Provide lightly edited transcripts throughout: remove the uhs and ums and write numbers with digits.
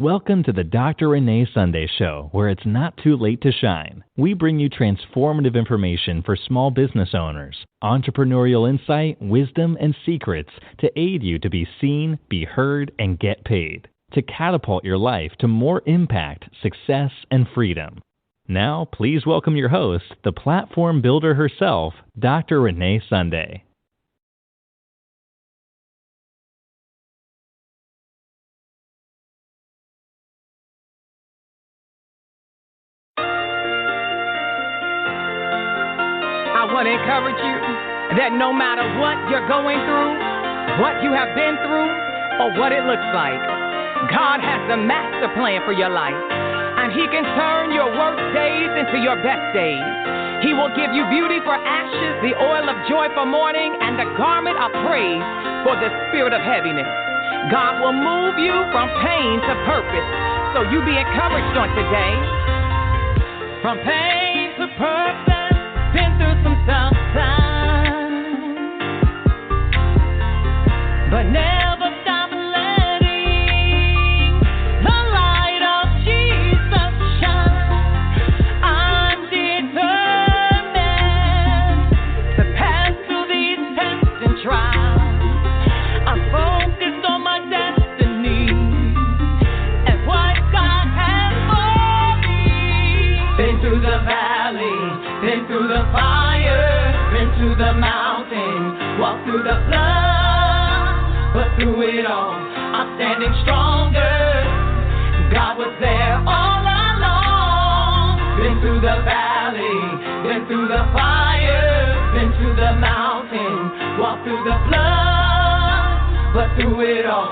Welcome to the Dr. Renee Sunday Show, where it's not too late to shine. We bring you transformative information for small business owners, entrepreneurial insight, wisdom, and secrets to aid you to be seen, be heard, and get paid, to catapult your life to more impact, success, and freedom. Now, please welcome your host, the platform builder herself, Dr. Renee Sunday. I want to encourage you that no matter what you're going through, what you have been through, or what it looks like, God has the master plan for your life, and He can turn your worst days into your best days. He will give you beauty for ashes, the oil of joy for mourning, and the garment of praise for the spirit of heaviness. God will move you from pain to purpose, so you be encouraged on today. From pain to purpose. Been through some tough times, but never stop letting the light of Jesus shine. I'm determined to pass through these tests and trials. I'm focused on my destiny and what God has for me. Been through the valley, been through the fire, been through the mountain, walked through the flood, but through it all, I'm standing stronger. God was there all along. Been through the valley, been through the fire, been through the mountain, walked through the flood, but through it all,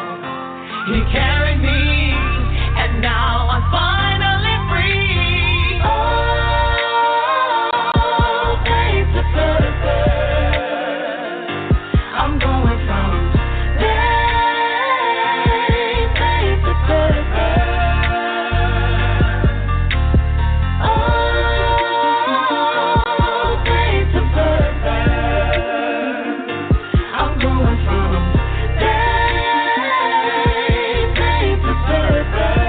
He carried me, and now I'm finally free. Oh, I'm going from faith to purpose. Oh, faith to purpose. I'm going from faith to purpose.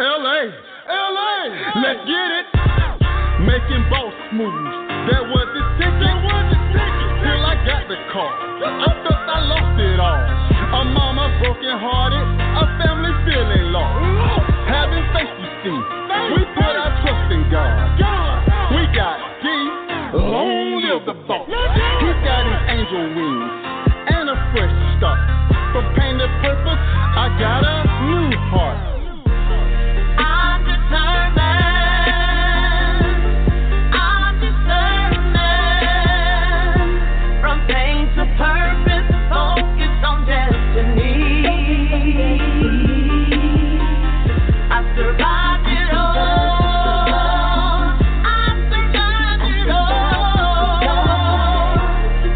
LA, let's get it. Making boss moves. There was this ticket, till I got the call. I thought I lost it all. A mama broken hearted, a family feeling lost. Having faith, you see, we put our trust in God. We got D, long live the boss. He's got his angel wings and a fresh start. From pain to purpose, I got a new heart. I'm determined. Purpose, focus on destiny. I survived it all. I survived it all.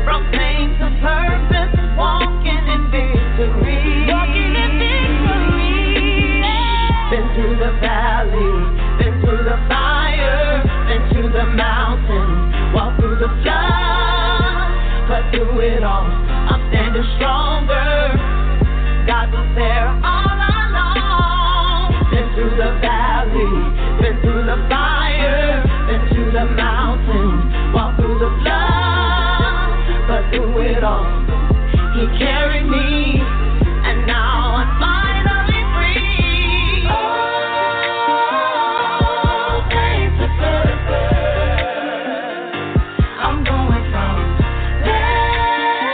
From pain to purpose, walking in victory. Been through the valley, been through the fire, been through the mountain, walked through the flood. But through it all, I'm standing stronger. God was there all along. Been through the valley, been through the fire, been through the mountain, walked through the flood. But through it all, He carried me, and now I'm finally free. Oh, faith to purpose. I'm going from faith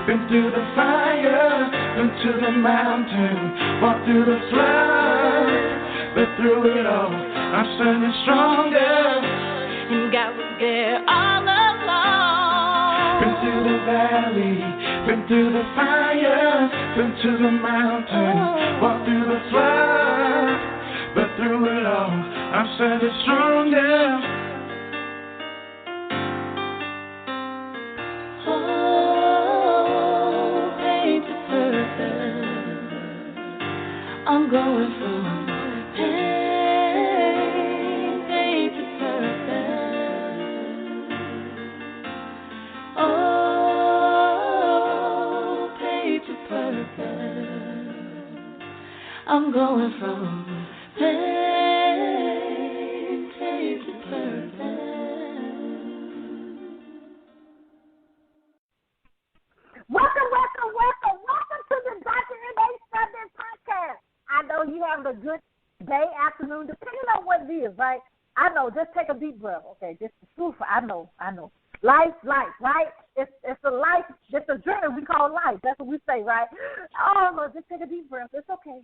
been through the fire, been to the mountain, walked through the flood, but through it all, I'm standing stronger. And God was there all along. Been through the valley, been through the fire, been to the mountain, walked through the flood, but through it all, I'm standing stronger. I'm going from pain to purpose. Oh, pain to purpose. I'm going from pain to purpose. Welcome to the Dr. Renee Sunday podcast. I know you having a good day, afternoon, depending on what it is, right? I know. Just take a deep breath, okay? Just super. I know. Life, right? It's a life. It's a journey we call life. That's what we say, right? Oh, Lord, just take a deep breath. It's okay.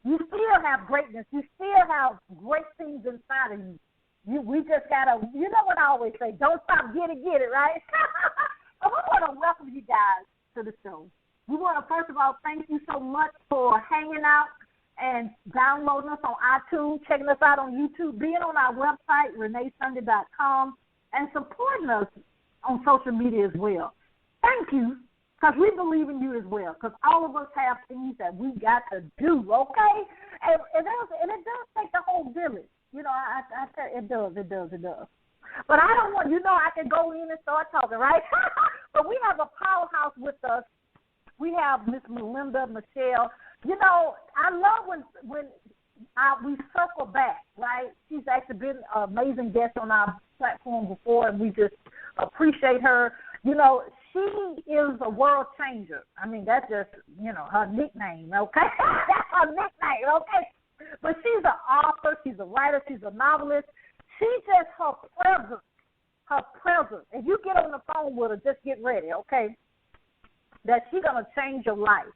You still have greatness. You still have great things inside of you. We just gotta. You know what I always say? Don't stop. Get it, right? We want to welcome you guys to the show. We want to, first of all, thank you so much for hanging out and downloading us on iTunes, checking us out on YouTube, being on our website, reneesunday.com, and supporting us on social media as well. Thank you, because we believe in you as well, because all of us have things that we got to do, okay? And it does take the whole village. You know, I tell you, it does. But I don't want, I can go in and start talking, right? But we have a powerhouse with us. We have Miss Melinda Michelle. I love when we circle back, right? She's actually been an amazing guest on our platform before, and we just appreciate her. She is a world changer. I mean, that's just, her nickname, okay? That's her nickname, okay? But she's an author, she's a writer, she's a novelist. She's just her presence. If you get on the phone with her, just get ready, okay? That she's going to change your life.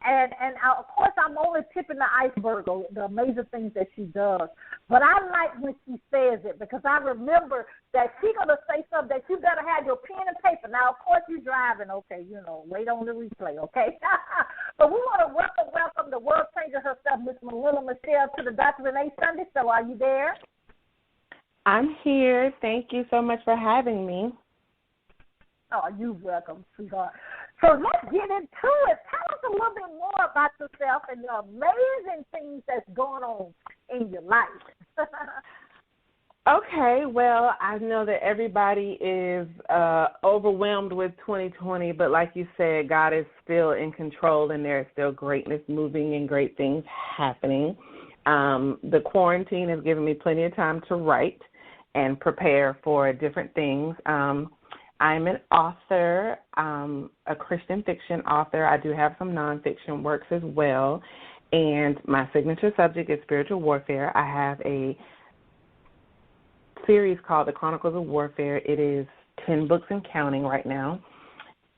And of course, I'm only tipping the iceberg of the amazing things that she does. But I like when she says it, because I remember that she's going to say something that you better have your pen and paper. Now, of course, you're driving, okay, wait on the replay, okay? But we want to welcome the world changer herself, Miss Melinda Michelle, to the Dr. Renee Sunday Show. Are you there? I'm here. Thank you so much for having me. Oh, you're welcome, sweetheart. So let's get into it. Tell us a little bit more about yourself and the amazing things that's going on in your life. Okay, well, I know that everybody is overwhelmed with 2020, but like you said, God is still in control and there is still greatness moving and great things happening. The quarantine has given me plenty of time to write and prepare for different things. I'm an author, a Christian fiction author. I do have some nonfiction works as well, and my signature subject is spiritual warfare. I have a series called The Chronicles of Warfare. It is 10 books and counting right now.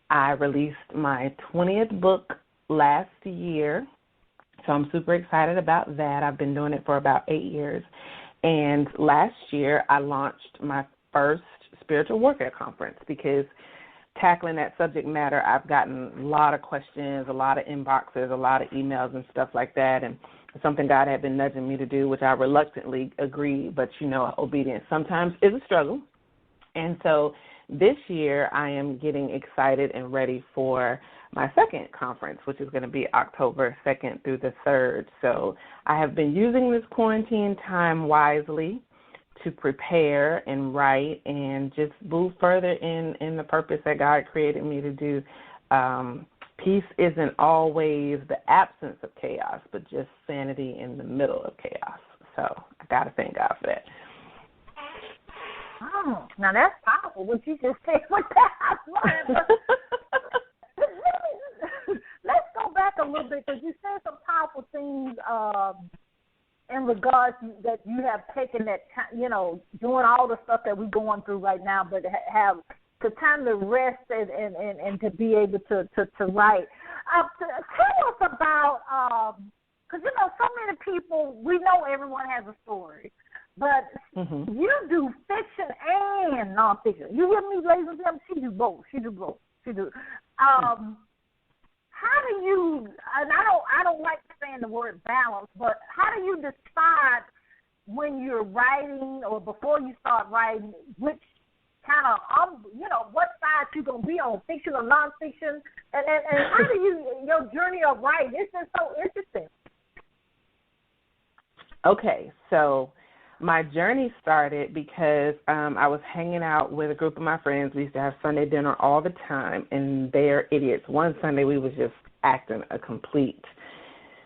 I released my 20th book last year, so I'm super excited about that. I've been doing it for about 8 years, and last year I launched my first spiritual warfare conference, because tackling that subject matter, I've gotten a lot of questions, a lot of inboxes, a lot of emails and stuff like that, and it's something God had been nudging me to do, which I reluctantly agreed, but obedience sometimes is a struggle. And so this year I am getting excited and ready for my second conference, which is going to be October 2nd through the 3rd. So I have been using this quarantine time wisely to prepare and write and just move further in the purpose that God created me to do. Peace isn't always the absence of chaos, but just sanity in the middle of chaos. So I got to thank God for that. Oh, now that's powerful, what you just said with that. Let's go back a little bit, because you said some powerful things in regards that you have taken that, doing all the stuff that we're going through right now, but have time to rest and to be able to write. Tell us about, because, so many people, we know everyone has a story, but you do fiction and nonfiction. You hear me, ladies and gentlemen? She do both. How do you, and I don't like saying the word balance, but how do you decide when you're writing or before you start writing which kind of, what side you're going to be on, fiction or nonfiction? And how do your journey of writing, it's just so interesting. Okay, so my journey started because I was hanging out with a group of my friends. We used to have Sunday dinner all the time, and they're idiots. One Sunday we was just acting a complete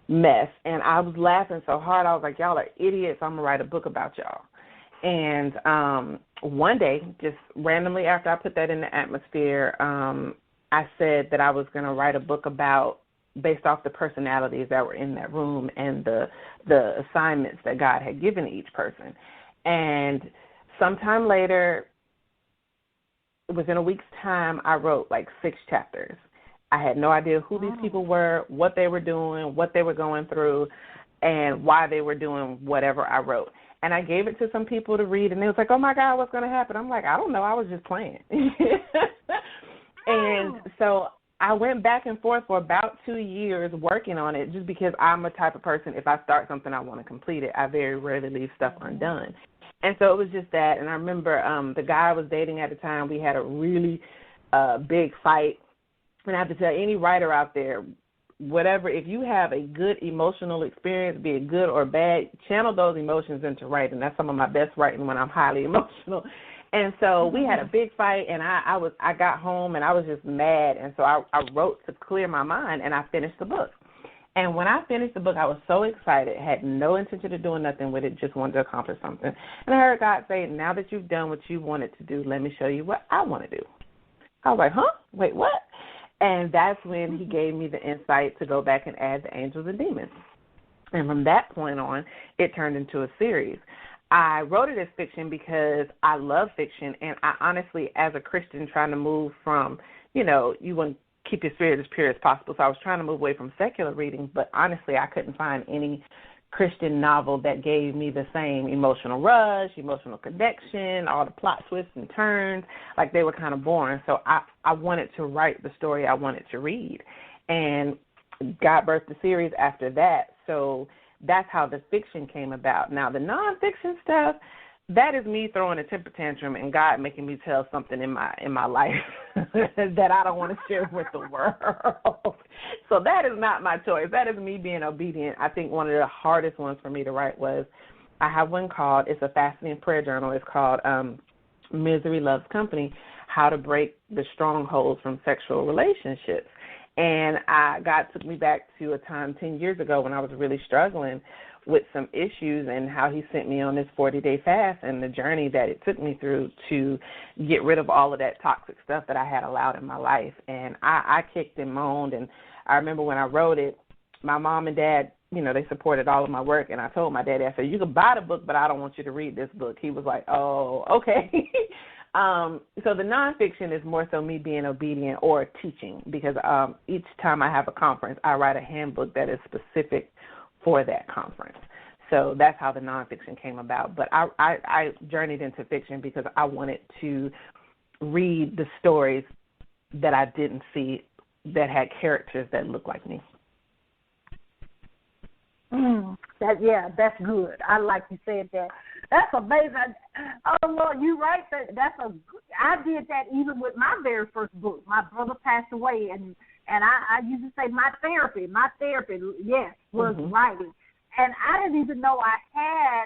mess, and I was laughing so hard. I was like, y'all are idiots. I'm going to write a book about y'all. And one day, just randomly after I put that in the atmosphere, I said that I was going to write a book based off the personalities that were in that room and the assignments that God had given each person. And sometime later, within a week's time, I wrote like 6 chapters. I had no idea who these people were, what they were doing, what they were going through, and why they were doing whatever I wrote. And I gave it to some people to read, and they was like, oh, my God, what's going to happen? I'm like, I don't know. I was just playing. And so I went back and forth for about 2 years working on it just because I'm a type of person, if I start something, I want to complete it. I very rarely leave stuff undone. And so it was just that. And I remember the guy I was dating at the time, we had a really big fight. And I have to tell any writer out there, whatever, if you have a good emotional experience, be it good or bad, channel those emotions into writing. That's some of my best writing when I'm highly emotional. And so we had a big fight, and I got home, and I was just mad. And so I wrote to clear my mind, and I finished the book. And when I finished the book, I was so excited, had no intention of doing nothing with it, just wanted to accomplish something. And I heard God say, now that you've done what you wanted to do, let me show you what I want to do. I was like, huh? Wait, what? And that's when he gave me the insight to go back and add the angels and demons. And from that point on, it turned into a series. I wrote it as fiction because I love fiction, and I honestly, as a Christian, trying to move from, you want to keep your spirit as pure as possible, so I was trying to move away from secular reading, but honestly, I couldn't find any Christian novel that gave me the same emotional rush, emotional connection, all the plot twists and turns, like they were kind of boring. So I wanted to write the story I wanted to read, and God birthed the series after that. So that's how the fiction came about. Now, the nonfiction stuff, that is me throwing a temper tantrum and God making me tell something in my life that I don't want to share with the world. So that is not my choice. That is me being obedient. I think one of the hardest ones for me to write was, I have one called, it's a fasting and prayer journal. It's called Misery Loves Company, How to Break the Strongholds from Sexual Relationships. And God took me back to a time 10 years ago when I was really struggling with some issues, and how he sent me on this 40-day fast and the journey that it took me through to get rid of all of that toxic stuff that I had allowed in my life. And I kicked and moaned, and I remember when I wrote it, my mom and dad, they supported all of my work, and I told my daddy, I said, you can buy the book, but I don't want you to read this book. He was like, oh, okay. So the nonfiction is more so me being obedient or teaching, because each time I have a conference, I write a handbook that is specific for that conference. So that's how the nonfiction came about. But I journeyed into fiction because I wanted to read the stories that I didn't see that had characters that looked like me. That's good. I like you said that. That's amazing. Oh, Lord, you're right. I did that even with my very first book. My brother passed away, and I used to say my therapy, yes, was writing. And I didn't even know I had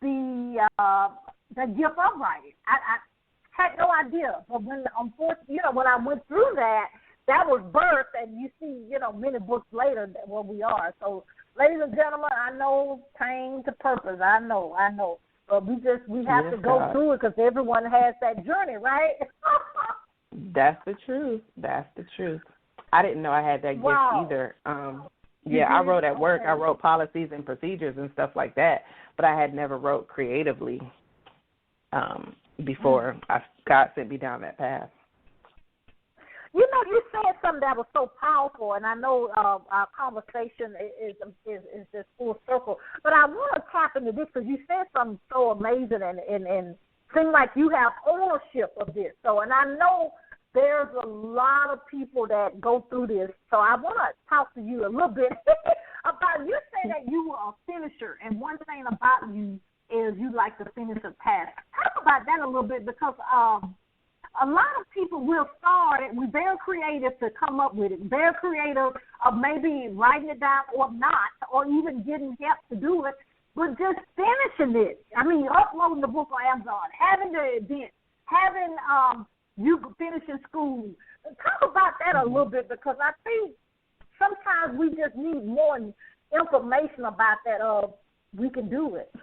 the gift of writing. I had no idea. But when I went through that was birth, and you see, many books later where we are. So, ladies and gentlemen, I know pain to purpose. I know. But we have to go through it because everyone has that journey, right? That's the truth. I didn't know I had that gift either. I wrote at work. I wrote policies and procedures and stuff like that, but I had never wrote creatively before God sent me down that path. You know, you said something that was so powerful, and I know our conversation is just full circle. But I want to tap into this because you said something so amazing and seemed like you have ownership of this. So, and I know there's a lot of people that go through this. So I want to talk to you a little bit about, you say that you were a finisher, and one thing about you is you like to finish a task. Talk about that a little bit because a lot of people will start it. We're very creative to come up with it. Very creative of maybe writing it down or not, or even getting help to do it, but just finishing it. I mean, uploading the book on Amazon, having the event, having you finishing school. Talk about that a little bit because I think sometimes we just need more information about that. We can do it.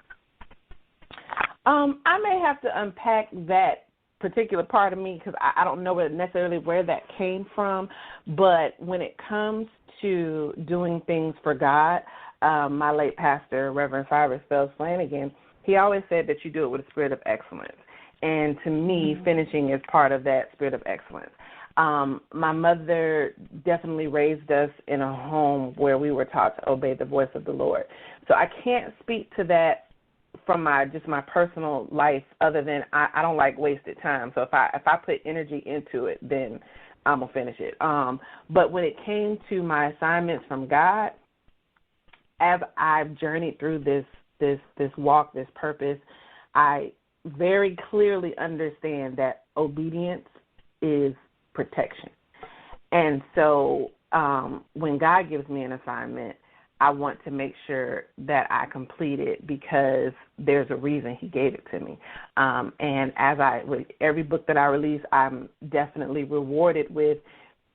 I may have to unpack that particular part of me because I don't know necessarily where that came from, but when it comes to doing things for God, my late pastor, Reverend Cyrus Fells Flanagan, he always said that you do it with a spirit of excellence, and to me, finishing is part of that spirit of excellence. My mother definitely raised us in a home where we were taught to obey the voice of the Lord, so I can't speak to that from my personal life, other than I don't like wasted time. So if I put energy into it, then I'm gonna finish it. But when it came to my assignments from God, as I've journeyed through this walk, this purpose, I very clearly understand that obedience is protection. And so when God gives me an assignment, I want to make sure that I complete it because there's a reason he gave it to me. And with every book that I release, I'm definitely rewarded with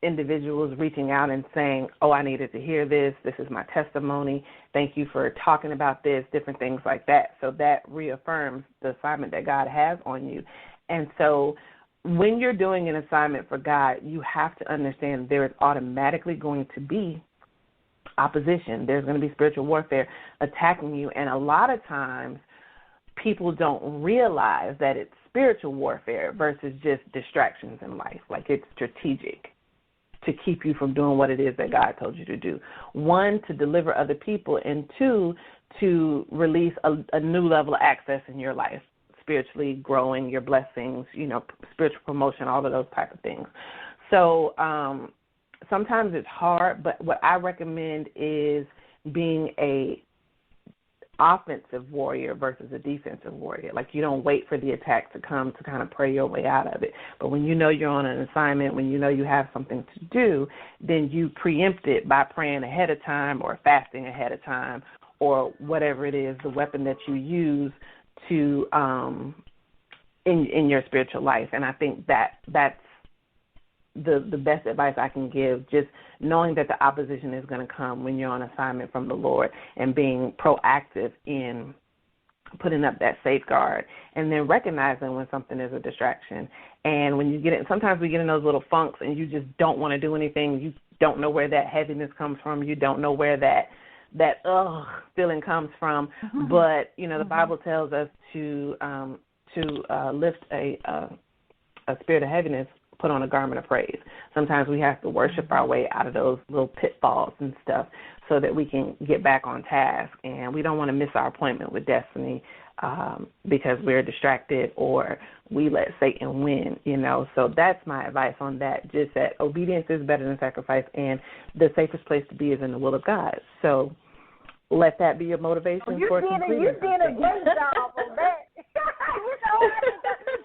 individuals reaching out and saying, oh, I needed to hear this. This is my testimony. Thank you for talking about this, different things like that. So that reaffirms the assignment that God has on you. And so when you're doing an assignment for God, you have to understand there is automatically going to be opposition. There's going to be spiritual warfare attacking you, and a lot of times people don't realize that it's spiritual warfare versus just distractions in life. Like, it's strategic to keep you from doing what it is that God told you to do. One, to deliver other people, and two, to release a new level of access in your life, spiritually growing, your blessings, spiritual promotion, all of those type of things. So sometimes it's hard, but what I recommend is being a offensive warrior versus a defensive warrior. Like, you don't wait for the attack to come to kind of pray your way out of it. But when you know you're on an assignment, when you know you have something to do, then you preempt it by praying ahead of time or fasting ahead of time or whatever it is, the weapon that you use to in your spiritual life. And I think that's the best advice I can give, just knowing that the opposition is going to come when you're on assignment from the Lord and being proactive in putting up that safeguard, and then recognizing when something is a distraction. And when you get it, sometimes we get in those little funks and you just don't want to do anything. You don't know where that heaviness comes from. You don't know where that feeling comes from. Mm-hmm. But, the Bible tells us to lift a spirit of heaviness, put on a garment of praise. Sometimes we have to worship our way out of those little pitfalls and stuff so that we can get back on task. And we don't want to miss our appointment with destiny because we're distracted or we let Satan win, So that's my advice on that, just that obedience is better than sacrifice, and the safest place to be is in the will of God. So let that be your motivation for completing. You did a great job on that.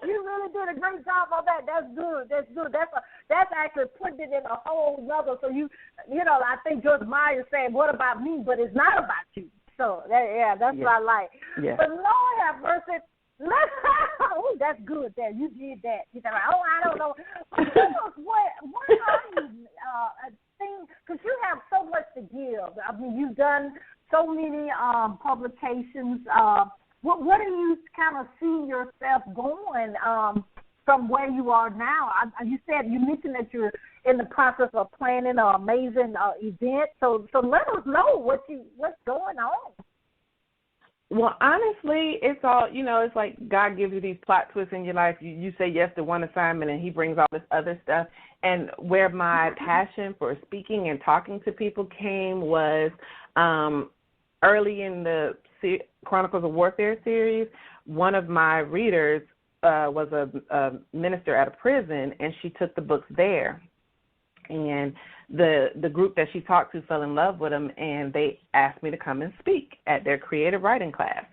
You really did a great job on that. That's good. That's actually putting it in a whole nother. So I think George Meyer said, "What about me?" But it's not about you. So that's what I like. Yeah. But Lord have mercy. Oh, that's good. There, you did that. You said, "Oh, I don't know." What are you? Because you have so much to give. I mean, you've done so many publications. What do you kind of see yourself going from where you are now? You mentioned that you're in the process of planning an amazing event. So let us know what's going on. Well, honestly, it's all, it's like God gives you these plot twists in your life. You say yes to one assignment, and he brings all this other stuff. And where my passion for speaking and talking to people came was early in the Chronicles of Warfare series. One of my readers was a minister at a prison, and she took the books there. And the group that she talked to fell in love with him, and they asked me to come and speak at their creative writing class.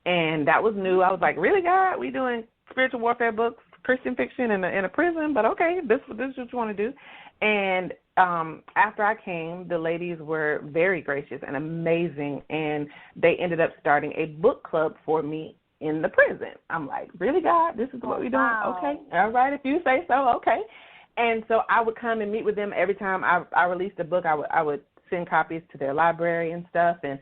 And that was new. I was like, really, God? We doing spiritual warfare books, Christian fiction in a prison? But okay, this is what you want to do. And after I came, the ladies were very gracious and amazing, and they ended up starting a book club for me in the prison. I'm like, really, God? This is what we're doing? Wow. Okay. All right, if you say so, okay. And so I would come and meet with them every time I released a book. I would send copies to their library and stuff, and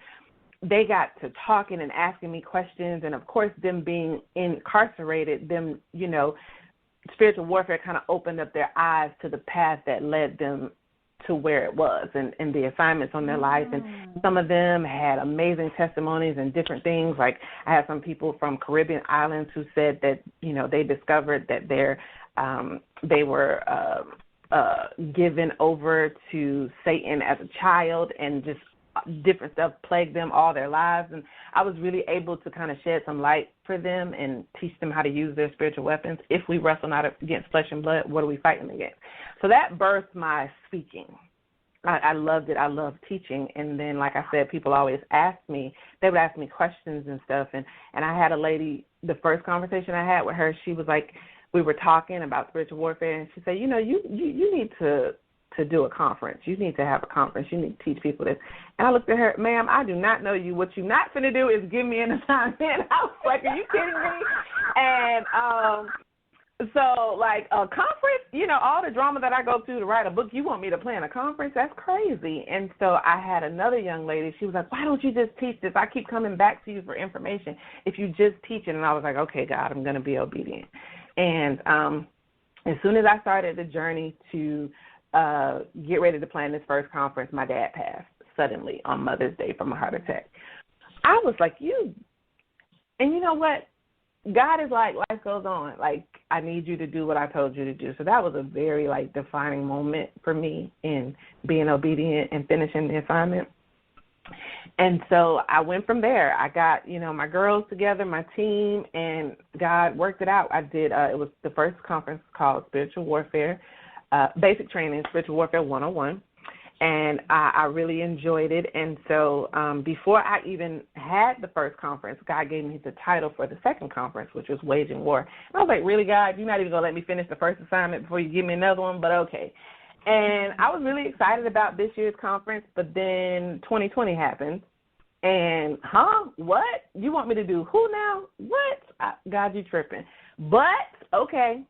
they got to talking and asking me questions. And, of course, them being incarcerated, them, spiritual warfare kind of opened up their eyes to the path that led them to where it was and the assignments on their life. And some of them had amazing testimonies and different things. Like I had some people from Caribbean islands who said that, they discovered that they were given over to Satan as a child, and just different stuff plagued them all their lives. And I was really able to kind of shed some light for them and teach them how to use their spiritual weapons. If we wrestle not against flesh and blood, what are we fighting against? So that birthed my speaking. I loved it. I loved teaching. And then, like I said, people always ask me, they would ask me questions and stuff. And I had a lady, the first conversation I had with her, she was like, we were talking about spiritual warfare, and she said, you need to do a conference. You need to have a conference. You need to teach people this. And I looked at her, ma'am, I do not know you. What you're not going to do is give me an assignment. I was like, are you kidding me? And so, like, a conference, all the drama that I go through to write a book, you want me to plan a conference? That's crazy. And so I had another young lady. She was like, why don't you just teach this? I keep coming back to you for information. If you just teach it. And I was like, okay, God, I'm going to be obedient. And as soon as I started the journey to get ready to plan this first conference, my dad passed suddenly on Mother's Day from a heart attack. I was like, and you know what? God is like, life goes on. Like, I need you to do what I told you to do. So that was a very, defining moment for me in being obedient and finishing the assignment. And so I went from there. I got, my girls together, my team, and God worked it out. I did, it was the first conference called Spiritual Warfare, Basic Training, Spiritual Warfare 101. And I really enjoyed it. And so before I even had the first conference, God gave me the title for the second conference, which was Waging War. And I was like, really, God, you're not even going to let me finish the first assignment before you give me another one? But okay. And I was really excited about this year's conference, but then 2020 happened. And, what? You want me to do who now? What? God, you tripping. But, okay,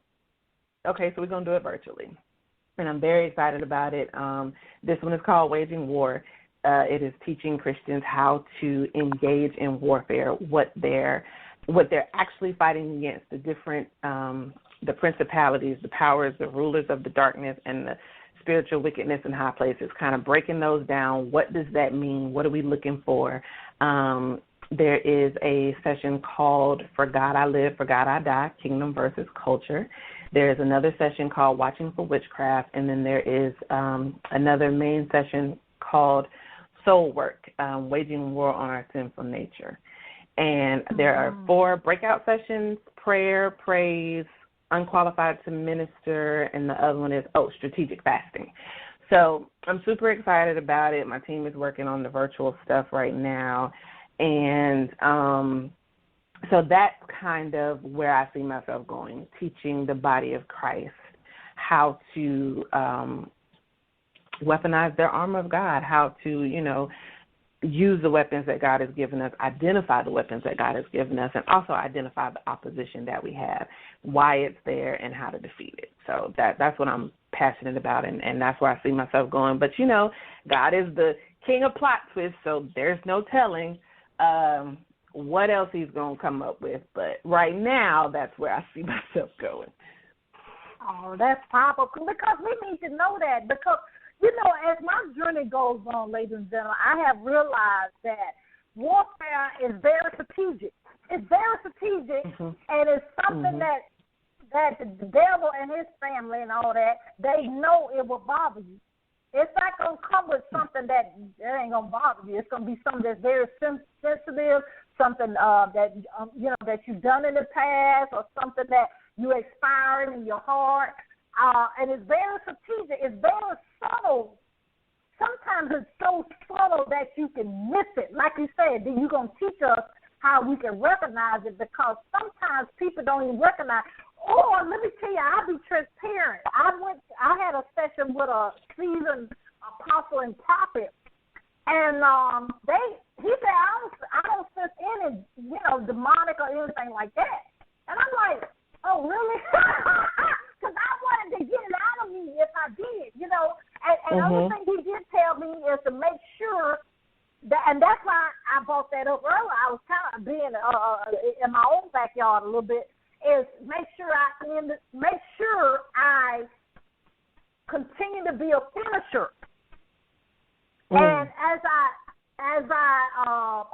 so we're going to do it virtually. And I'm very excited about it. This one is called Waging War. It is teaching Christians how to engage in warfare, what they're actually fighting against, the different the principalities, the powers, the rulers of the darkness, and the spiritual wickedness in high places, kind of breaking those down. What does that mean? What are we looking for? There is a session called For God I Live, For God I Die, Kingdom versus Culture. There's another session called Watching for Witchcraft, and then there is another main session called Soul Work, Waging War on Our Sinful Nature. And there are 4 breakout sessions: prayer, praise, unqualified to minister, and the other one is, strategic fasting. So I'm super excited about it. My team is working on the virtual stuff right now. And so that's kind of where I see myself going, teaching the body of Christ how to weaponize their armor of God, how to, use the weapons that God has given us, identify the weapons that God has given us, and also identify the opposition that we have, why it's there, and how to defeat it. So that's what I'm passionate about, and that's where I see myself going. But, God is the king of plot twists, so there's no telling what else he's going to come up with. But right now, that's where I see myself going. Oh, that's powerful, because we need to know that, because as my journey goes on, ladies and gentlemen, I have realized that warfare is very strategic. It's very strategic, and it's something that the devil and his family and all that, they know it will bother you. It's not going to come with something that ain't going to bother you. It's going to be something that's very sensitive, something that you've done in the past, or something that you're expiring in your heart. And it's very strategic. It's very subtle. Sometimes it's so subtle that you can miss it. Like you said, then you're going to teach us how we can recognize it, because sometimes people don't even recognize. Oh, let me tell you, I'll be transparent. I had a session with a seasoned apostle and prophet, and he said, I don't sense any, demonic or anything like that. And I'm like, oh, really? Because I wanted to get it out of me if I did, And the other thing he did tell me is to make sure that, and that's why I brought that up earlier. I was kind of being in my own backyard a little bit. Is make sure I continue to be a finisher. And as I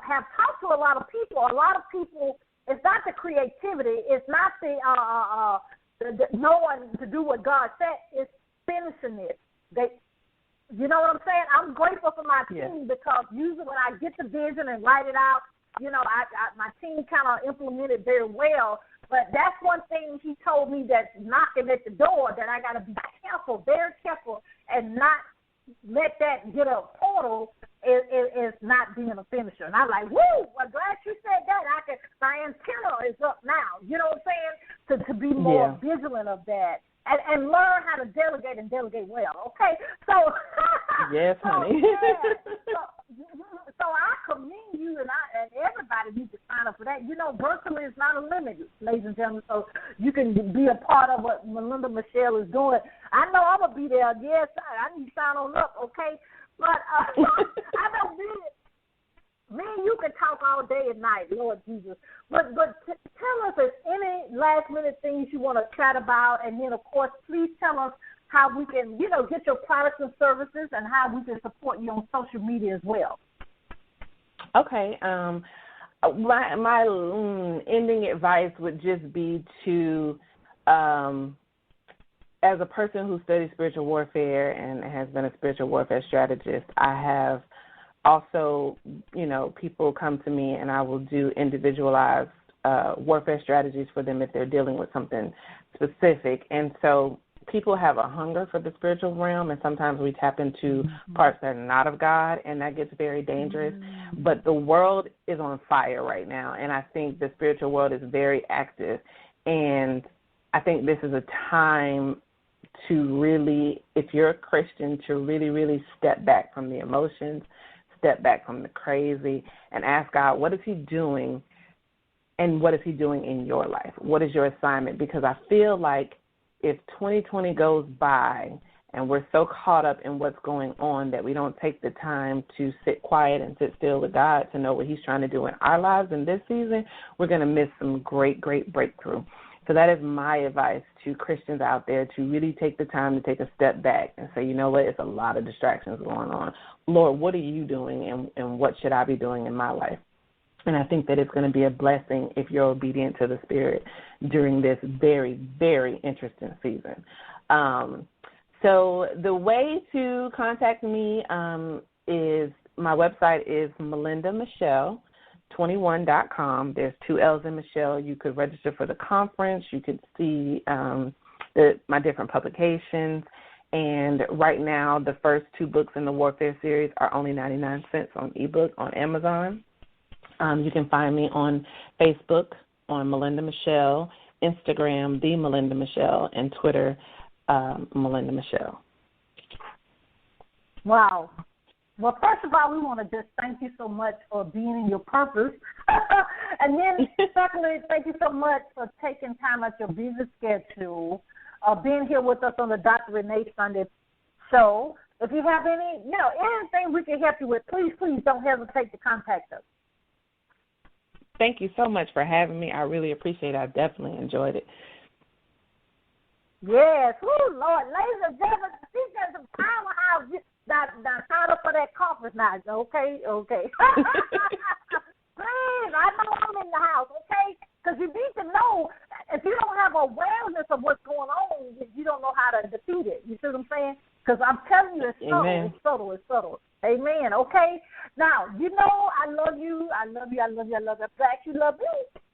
have talked to a lot of people, it's not the creativity, it's not the knowing to do what God said, it's finishing it. You know what I'm saying? I'm grateful for my team, because usually when I get the vision and write it out, my team kind of implemented very well. But that's one thing he told me that's knocking at the door, that I got to be careful, very careful, and not let that get a portal is not being a finisher. And I'm like, woo, well, glad you said that. My antenna is up now. You know what I'm saying? To be more vigilant of that. And learn how to delegate and delegate well, okay? So, yes, honey. So I commend you, and everybody needs to sign up for that. Virtually is not a limit, ladies and gentlemen, so you can be a part of what Melinda Michelle is doing. I know I'm going to be there. Yes, I need to sign on up, okay? But I know me and you can talk all day and night, Lord Jesus. But tell us if any last-minute things you want to chat about, and then, of course, please tell us how we can, get your products and services, and how we can support you on social media as well. Okay. My ending advice would just be to, as a person who studies spiritual warfare and has been a spiritual warfare strategist, I have also, people come to me and I will do individualized warfare strategies for them if they're dealing with something specific. And so people have a hunger for the spiritual realm, and sometimes we tap into parts that are not of God, and that gets very dangerous. But the world is on fire right now, and I think the spiritual world is very active. And I think this is a time to really, if you're a Christian, to really, really step back from the emotions, step back from the crazy, and ask God, what is he doing, and what is he doing in your life? What is your assignment? Because I feel like if 2020 goes by and we're so caught up in what's going on that we don't take the time to sit quiet and sit still with God to know what he's trying to do in our lives in this season, we're going to miss some great, great breakthrough. So that is my advice to Christians out there, to really take the time to take a step back and say, you know what, it's a lot of distractions going on. Lord, what are you doing, and what should I be doing in my life? And I think that it's going to be a blessing if you're obedient to the Spirit during this very, very interesting season. So the way to contact me is my website is melindamichelle21.com. There's 2 L's in Michelle. You could register for the conference. You could see my different publications. And right now, the first 2 books in the Warfare series are only 99 cents on ebook on Amazon. You can find me on Facebook, on Melinda Michelle, Instagram, The Melinda Michelle, and Twitter, Melinda Michelle. Wow. Well, first of all, we want to just thank you so much for being in your purpose. And then, secondly, thank you so much for taking time out your busy schedule, being here with us on the Dr. Renee Sunday show. If you have anything we can help you with, please don't hesitate to contact us. Thank you so much for having me. I really appreciate it. I definitely enjoyed it. Yes. Woo, Lord. Ladies and gentlemen, she's got some powerhouse. The now sign up for that conference now, okay? Please, I know I'm in the house, okay? Because you need to know, if you don't have awareness of what's going on, you don't know how to defeat it. You see what I'm saying? Because I'm telling you, it's subtle. Amen, okay? Now, you know I love you. I'm glad you love me.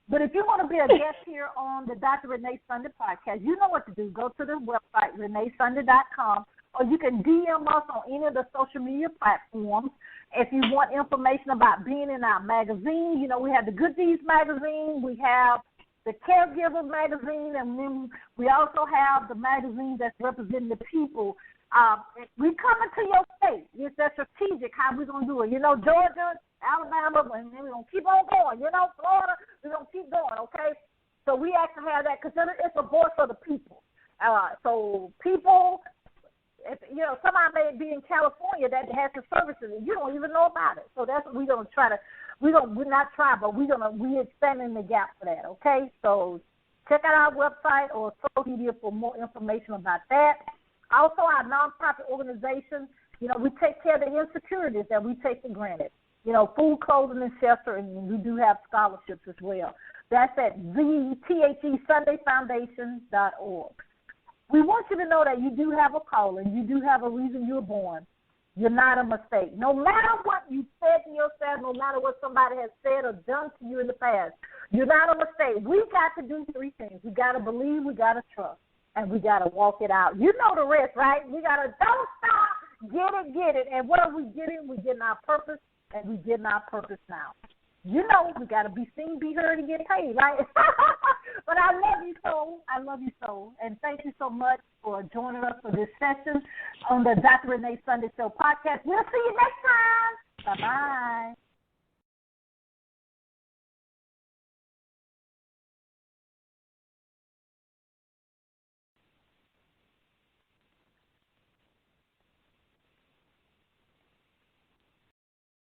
But if you want to be a guest here on the Dr. Renee Sunday podcast, you know what to do. Go to the website, reneesunday.com, or you can DM us on any of the social media platforms. If you want information about being in our magazine, you know, we have the Good Deeds magazine, we have the Caregiver magazine, and then we also have the magazine that's representing the people. We coming to your state. It's that strategic, how we're going to do it. You know, Georgia, Alabama, and then we're going to keep on going. You know, Florida, we're going to keep going, okay? So we actually have that because it's a voice for the people. So people... If, you know, somebody may be in California that has the services and you don't even know about it. So that's what we're gonna try to. We're not trying, but we're expanding the gap for that. Okay, so check out our website or social media for more information about that. Also, our nonprofit organization. You know, we take care of the insecurities that we take for granted. You know, food, clothing, and shelter, and we do have scholarships as well. That's at TheSundayFoundation.org. We want you to know that you do have a calling. You do have a reason you were born. You're not a mistake. No matter what you said to yourself, no matter what somebody has said or done to you in the past, you're not a mistake. We got to do three things. We got to believe, we got to trust, and we got to walk it out. You know the rest, right? We got to don't stop, get it. And what are we getting? We're getting our purpose, and we're getting our purpose now. You know, we got to be seen, be heard, and get paid, right? But I love you so. And thank you so much for joining us for this session on the Dr. Renee Sunday Show podcast. We'll see you next time. Bye-bye.